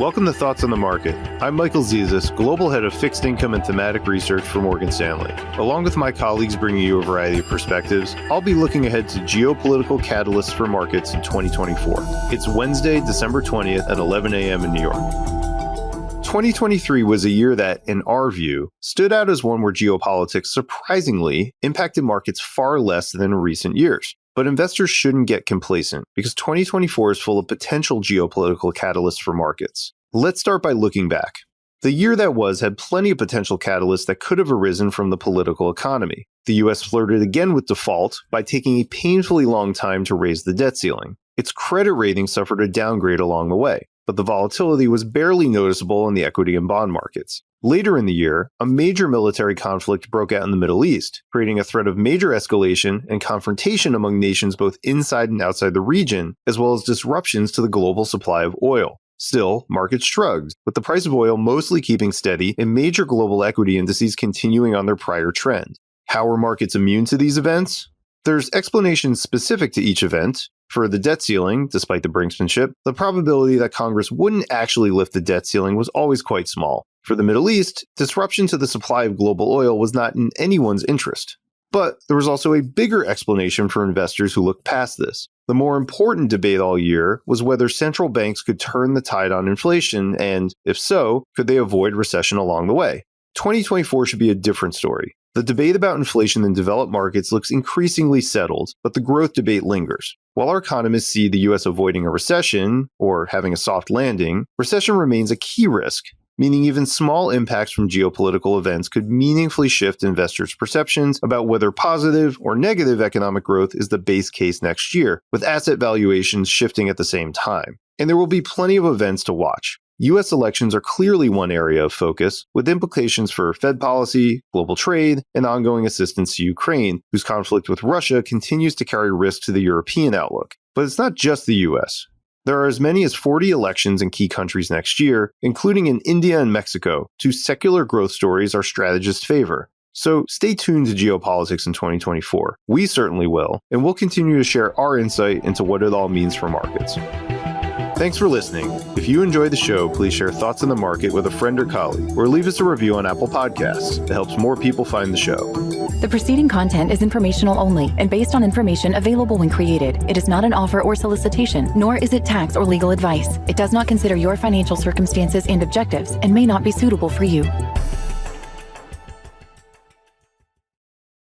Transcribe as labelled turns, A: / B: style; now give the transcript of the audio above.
A: Welcome to Thoughts on the Market. I'm Michael Zezas, Global Head of Fixed Income and Thematic Research for Morgan Stanley. Along with my colleagues bringing you a variety of perspectives, I'll be looking ahead to geopolitical catalysts for markets in 2024. It's Wednesday, December 20th at 11 a.m. in New York. 2023 was a year that, in our view, stood out as one where geopolitics surprisingly impacted markets far less than in recent years. But investors shouldn't get complacent because 2024 is full of potential geopolitical catalysts for markets. Let's start by looking back. The year that was had plenty of potential catalysts that could have arisen from the political economy. The US flirted again with default by taking a painfully long time to raise the debt ceiling. Its credit rating suffered a downgrade along the way, but the volatility was barely noticeable in the equity and bond markets. Later in the year, a major military conflict broke out in the Middle East, creating a threat of major escalation and confrontation among nations both inside and outside the region, as well as disruptions to the global supply of oil. Still, markets shrugged, with the price of oil mostly keeping steady and major global equity indices continuing on their prior trend. How were markets immune to these events? There's explanations specific to each event. For the debt ceiling, despite the brinksmanship, the probability that Congress wouldn't actually lift the debt ceiling was always quite small. For the Middle East, disruption to the supply of global oil was not in anyone's interest. But there was also a bigger explanation for investors who looked past this. The more important debate all year was whether central banks could turn the tide on inflation and, if so, could they avoid recession along the way. 2024 should be a different story. The debate about inflation in developed markets looks increasingly settled, but the growth debate lingers. While our economists see the US avoiding a recession, or having a soft landing, recession remains a key risk, meaning even small impacts from geopolitical events could meaningfully shift investors' perceptions about whether positive or negative economic growth is the base case next year, with asset valuations shifting at the same time. And there will be plenty of events to watch. US elections are clearly one area of focus, with implications for Fed policy, global trade, and ongoing assistance to Ukraine, whose conflict with Russia continues to carry risk to the European outlook. But it's not just the US. There are as many as 40 elections in key countries next year, including in India and Mexico, two secular growth stories our strategists favor. So stay tuned to geopolitics in 2024. We certainly will, and we'll continue to share our insight into what it all means for markets. Thanks for listening. If you enjoyed the show, please share thoughts on the market with a friend or colleague, or leave us a review on Apple Podcasts. It helps more people find the show.
B: The preceding content is informational only and based on information available when created. It is not an offer or solicitation, nor is it tax or legal advice. It does not consider your financial circumstances and objectives and may not be suitable for you.